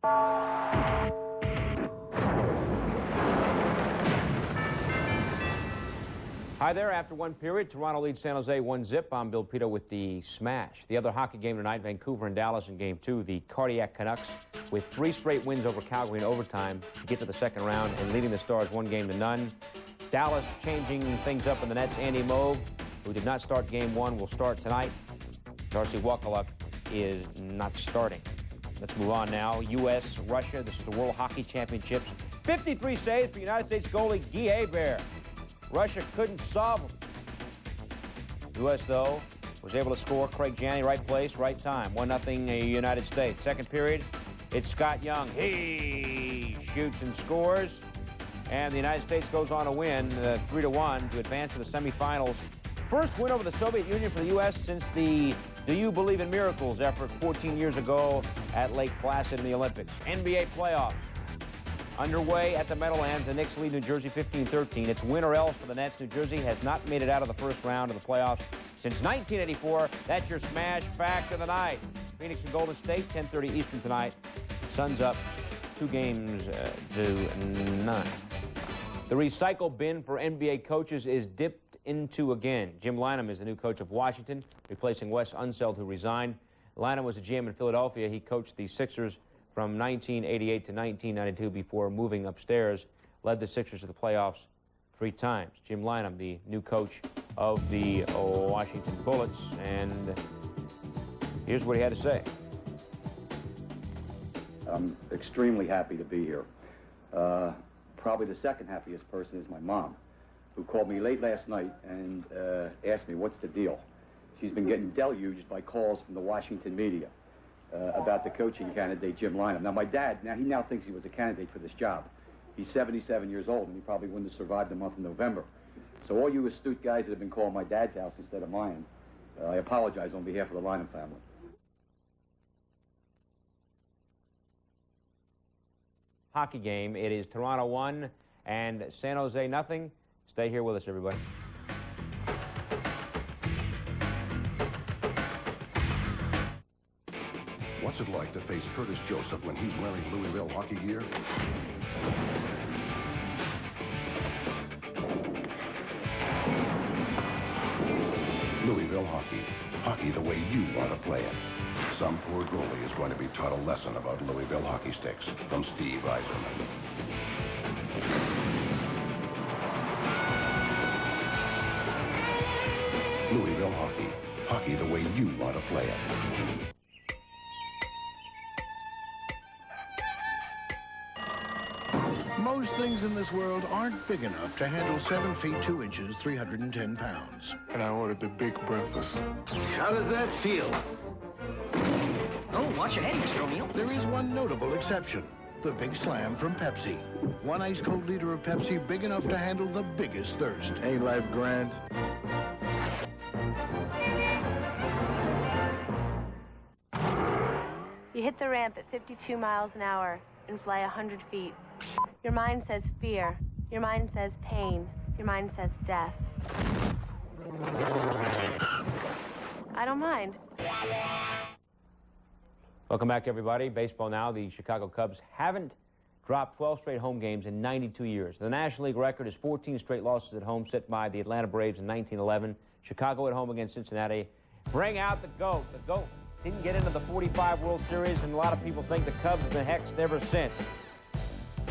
Hi there. After one period, Toronto leads San Jose 1-0. I'm Bill Pidto with the smash. The other hockey game tonight, Vancouver and Dallas in Game 2. The Cardiac Canucks with 3 straight wins over Calgary in overtime to get to the second round and leading the Stars 1-0. Dallas changing things up in the nets. Andy Moog, who did not start Game 1, will start tonight. Darcy Wakaluk is not starting. Let's move on now. U.S., Russia. This is the World Hockey Championships. 53 saves for United States goalie Guy Hebert. Russia couldn't solve them. U.S., though, was able to score. Craig Janney, right place, right time. 1-0 United States. Second period, it's Scott Young. He shoots and scores. And the United States goes on to win 3-1 to advance to the semifinals. First win over the Soviet Union for the U.S. since the Do You Believe in Miracles effort 14 years ago at Lake Placid in the Olympics. NBA playoffs underway at the Meadowlands. The Knicks lead New Jersey 15-13. It's win or else for the Nets. New Jersey has not made it out of the first round of the playoffs since 1984. That's your smash fact of the night. Phoenix and Golden State, 10:30 Eastern tonight. Suns up 2-9. The recycle bin for NBA coaches is dipped into again. Jim Lynam is the new coach of Washington, replacing Wes Unseld, who resigned. Lynam was a GM in Philadelphia. He coached the Sixers from 1988 to 1992 before moving upstairs, led the Sixers to the playoffs 3 times. Jim Lynam, the new coach of the Washington Bullets, and here's what he had to say. I'm extremely happy to be here. Probably the second happiest person is my mom, who called me late last night and asked me what's the deal. She's been getting deluged by calls from the Washington media about the coaching candidate, Jim Lynam. Now, my dad, he now thinks he was a candidate for this job. He's 77 years old, and he probably wouldn't have survived the month of November. So all you astute guys that have been calling my dad's house instead of mine, I apologize on behalf of the Lynam family. Hockey game. It is Toronto 1 and San Jose nothing. Stay here with us, everybody. What's it like to face Curtis Joseph when he's wearing Louisville hockey gear? Louisville hockey. Hockey the way you want to play it. Some poor goalie is going to be taught a lesson about Louisville hockey sticks from Steve Yzerman. Louisville hockey. Hockey the way you want to play it. Most things in this world aren't big enough to handle 7 feet 2 inches, 310 pounds. And I ordered the big breakfast. How does that feel? Oh, watch your head, Mr. O'Neill. There is one notable exception. The Big Slam from Pepsi. One ice-cold liter of Pepsi big enough to handle the biggest thirst. Ain't life grand? You hit the ramp at 52 miles an hour and fly 100 feet. Your mind says fear. Your mind says pain. Your mind says death. I don't mind. Welcome back, everybody. Baseball now. The Chicago Cubs haven't dropped 12 straight home games in 92 years. The National League record is 14 straight losses at home, set by the Atlanta Braves in 1911. Chicago at home against Cincinnati. Bring out the GOAT. The GOAT didn't get into the 45 World Series, and a lot of people think the Cubs have been hexed ever since.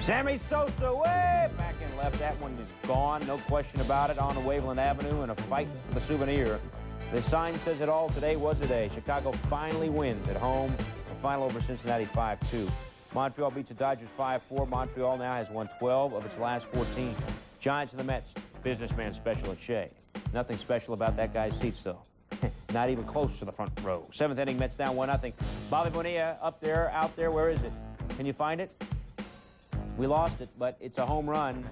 Sammy Sosa way back in left. That one is gone, no question about it, on Waveland Avenue in a fight for the souvenir. The sign says it all. Today was the day. Chicago finally wins at home. The final over Cincinnati 5-2. Montreal beats the Dodgers 5-4. Montreal now has won 12 of its last 14. Giants and the Mets. Businessman special at Shea. Nothing special about that guy's seats, though. Not even close to the front row. 7th inning, Mets down 1-0. Bobby Bonilla up there, out there. Where is it? Can you find it? We lost it, but it's a home run.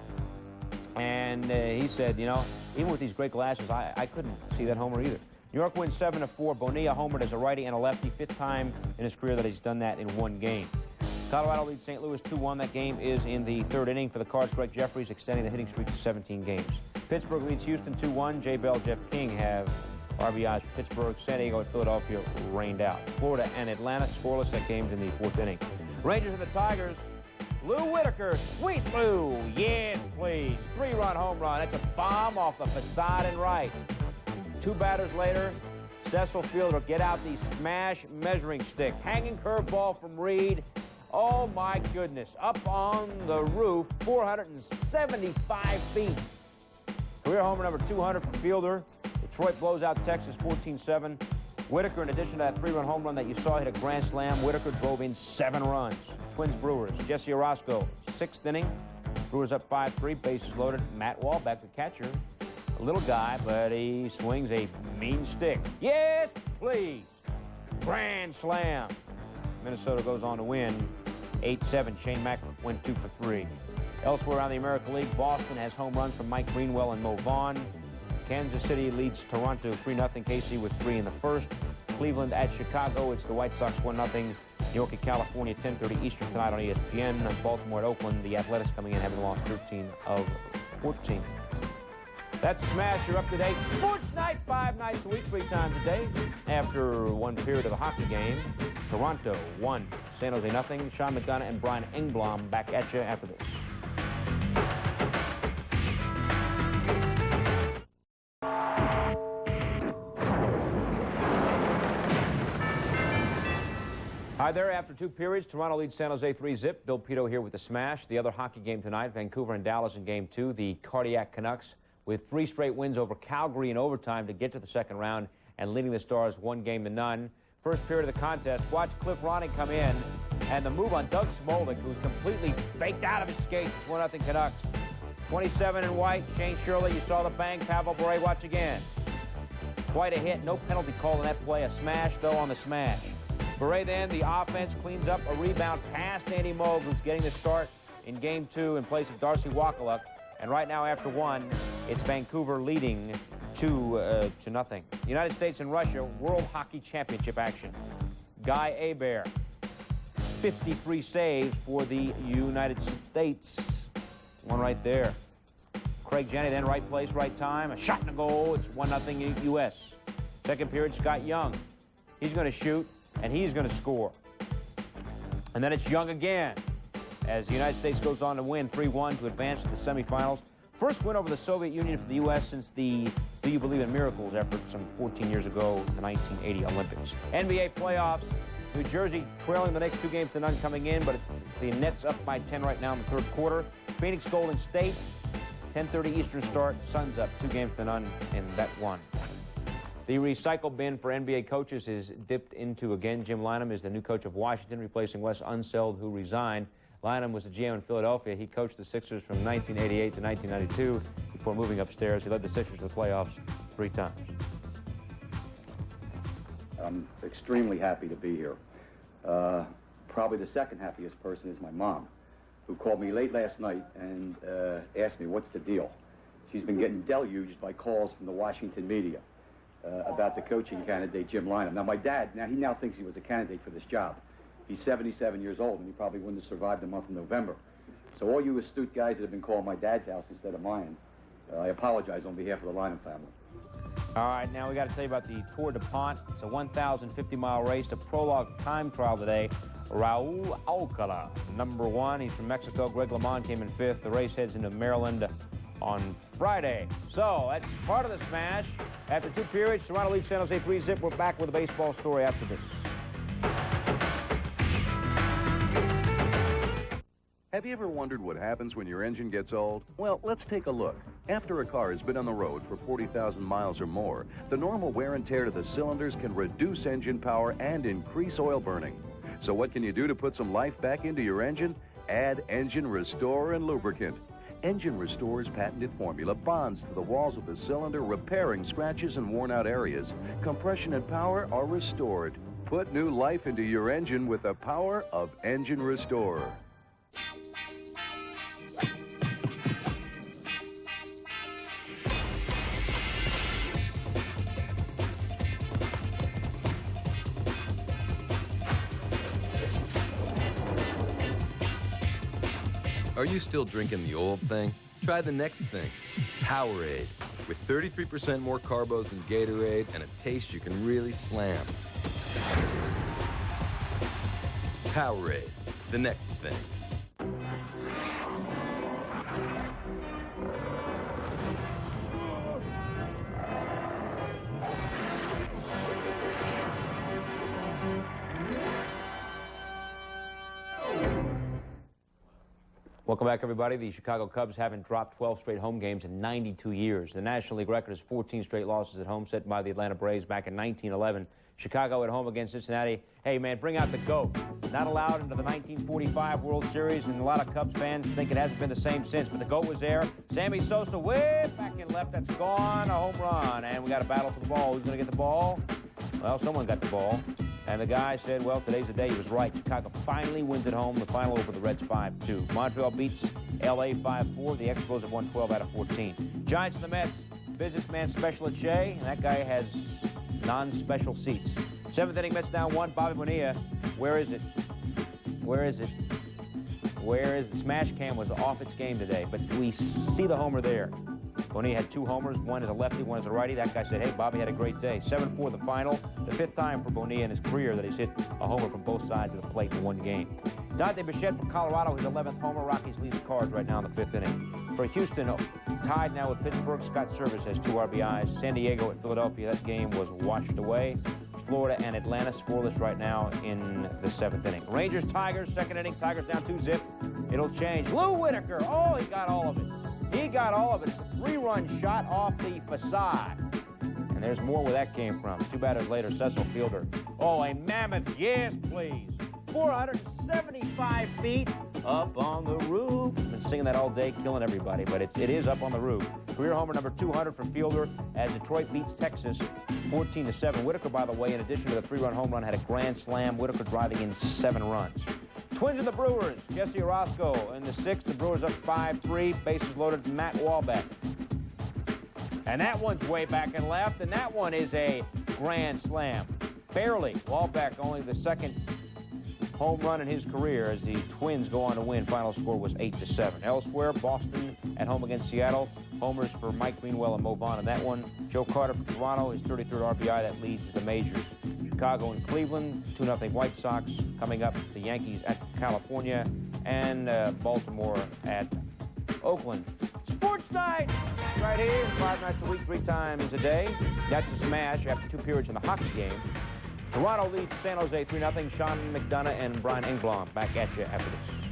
And he said, you know, even with these great glasses, I couldn't see that homer either. New York wins 7-4. Bonilla homered as a righty and a lefty. 5th time in his career that he's done that in one game. Colorado leads St. Louis 2-1. That game is in the 3rd inning for the Cards. Greg Jeffries extending the hitting streak to 17 games. Pittsburgh leads Houston 2-1. Jay Bell, Jeff King have RBIs for Pittsburgh. San Diego and Philadelphia rained out. Florida and Atlanta scoreless. That game's in the 4th inning. Rangers and the Tigers. Lou Whitaker, sweet Lou, yes please. 3-run home run. That's a bomb off the facade and right. 2 batters later, Cecil Fielder get out the smash measuring stick. Hanging curveball from Reed. Oh my goodness, up on the roof, 475 feet. Career homer number 200 for Fielder. Detroit blows out Texas 14-7. Whitaker, in addition to that 3-run home run that you saw, hit a grand slam. Whitaker drove in 7 runs. Twins Brewers, Jesse Orozco, 6th inning. Brewers up 5-3, bases loaded. Matt Wall back to catcher. A little guy, but he swings a mean stick. Yes, please. Grand slam. Minnesota goes on to win 8-7. Shane Mack went 2 for 3. Elsewhere around the American League, Boston has home runs from Mike Greenwell and Mo Vaughn. Kansas City leads Toronto 3-0. KC with 3 in the first. Cleveland at Chicago. It's the White Sox 1-0. New York at California, 10:30 Eastern tonight on ESPN. Baltimore at Oakland. The Athletics coming in, having lost 13 of 14. That's Smash. You're up to date. Sports Night, 5 nights a week, 3 times a day. After one period of the hockey game, Toronto 1, San Jose 0. Sean McDonough and Brian Engblom back at you after this. Hi there. After 2 periods, Toronto leads San Jose 3-0. Bill Pidto here with the Smash. The other hockey game tonight, Vancouver and Dallas in Game 2. The Cardiac Canucks with 3 straight wins over Calgary in overtime to get to the second round and leading the Stars 1-0. First period of the contest, watch Cliff Ronning come in, and the move on Doug Smoldick, who's completely faked out of his skates. 1-0 Canucks. 27 in white, Shane Shirley, you saw the bang. Pavel Bure, watch again. Quite a hit, no penalty call in that play. A smash, though, on the smash. Bure then, the offense cleans up a rebound past Andy Moog, who's getting the start in Game 2 in place of Darcy Wakaluk. And right now, after 1, it's Vancouver leading 2-0. United States and Russia, World Hockey Championship action. Guy Hebert, 53 saves for the United States. One right there. Craig Janney then, right place, right time. A shot and a goal. It's 1-0 U.S. Second period, Scott Young. He's going to shoot, and he's going to score. And then it's Young again, as the United States goes on to win 3-1 to advance to the semifinals. First win over the Soviet Union for the U.S. since the Do You Believe in Miracles effort some 14 years ago, the 1980 Olympics. NBA playoffs, New Jersey trailing the next 2-0 coming in, but the Nets up by 10 right now in the third quarter. Phoenix Golden State, 10:30 Eastern start. Suns up 2-0 in that one. The recycle bin for NBA coaches is dipped into again. Jim Lynam is the new coach of Washington, replacing Wes Unseld, who resigned. Lynam was the GM in Philadelphia. He coached the Sixers from 1988 to 1992 before moving upstairs. He led the Sixers to the playoffs 3 times. I'm extremely happy to be here. Probably the second happiest person is my mom, who called me late last night and asked me, what's the deal? She's been getting deluged by calls from the Washington media about the coaching candidate, Jim Lynam. Now, my dad, he now thinks he was a candidate for this job. He's 77 years old, and he probably wouldn't have survived the month of November. So all you astute guys that have been calling my dad's house instead of mine, I apologize on behalf of the Lynam family. All right, now we got to tell you about the Tour de Pont. It's a 1,050-mile race, a prologue time trial today. Raul Alcala, number 1. He's from Mexico. Greg LeMond came in 5th. The race heads into Maryland on Friday. So that's part of the Smash. After 2 periods, Toronto leads San Jose 3-0. We're back with a baseball story after this. Have you ever wondered what happens when your engine gets old? Well, let's take a look. After a car has been on the road for 40,000 miles or more, the normal wear and tear to the cylinders can reduce engine power and increase oil burning. So what can you do to put some life back into your engine? Add Engine Restore and lubricant. Engine Restore's patented formula bonds to the walls of the cylinder, repairing scratches and worn-out areas. Compression and power are restored. Put new life into your engine with the power of Engine Restore. Are you still drinking the old thing? Try the next thing, Powerade. With 33% more carbos than Gatorade and a taste you can really slam. Powerade, the next thing. Welcome back, everybody. The Chicago Cubs haven't dropped 12 straight home games in 92 years. The National League record is 14 straight losses at home, set by the Atlanta Braves back in 1911. Chicago at home against Cincinnati. Hey, man, bring out the GOAT. Not allowed into the 1945 World Series, and a lot of Cubs fans think it hasn't been the same since, but the GOAT was there. Sammy Sosa way back in left. That's gone, a home run. And we got a battle for the ball. Who's going to get the ball? Well, someone got the ball. And the guy said, well, today's the day. He was right. Chicago finally wins at home. The final over the Reds 5-2. Montreal beats L.A. 5-4. The Expos have won 12 out of 14. Giants and the Mets. Businessman special at Shea. And that guy has non-special seats. Seventh inning, Mets down 1. Bobby Bonilla. Where is it? Where is it? Where is it? Smash Cam was off its game today. But we see the homer there. Bonilla had 2 homers. One is a lefty, one is a righty. That guy said, hey, Bobby had a great day. 7-4 the final. The 5th time for Bonilla in his career that he's hit a homer from both sides of the plate in one game. Dante Bichette from Colorado, his 11th homer. Rockies lead the Cards right now in the 5th inning. For Houston, tied now with Pittsburgh. Scott Service has 2 RBIs. San Diego at Philadelphia, that game was washed away. Florida and Atlanta scoreless right now in the 7th inning. Rangers, Tigers, 2nd inning. Tigers down 2-zip. It'll change. Lou Whitaker, oh, he got all of it. He got all of it. It's a 3-run shot off the facade. And there's more where that came from. 2 batters later, Cecil Fielder. Oh, a mammoth, yes, please. 475 feet up on the roof. I've been singing that all day, killing everybody, but it is up on the roof. Career homer number 200 for Fielder as Detroit beats Texas 14-7. Whitaker, by the way, in addition to the 3-run home run, had a grand slam. Whitaker driving in 7 runs. Twins and the Brewers. Jesse Orozco in the 6th. The Brewers up 5-3. Bases loaded. Matt Wahlbeck. And that one's way back and left. And that one is a grand slam. Barely. Wahlbeck only the 2nd home run in his career as the Twins go on to win. Final score was 8-7. Elsewhere, Boston at home against Seattle. Homers for Mike Greenwell and Mo Vaughn in that one. Joe Carter for Toronto, his 33rd RBI. That leads the majors. Chicago and Cleveland, 2-0 White Sox. Coming up, the Yankees at California, and Baltimore at Oakland. Sports Night! Right here, 5 nights a week, 3 times a day. That's a smash after 2 periods in the hockey game. Toronto leads San Jose 3-0. Sean McDonough and Brian Engblom back at you after this.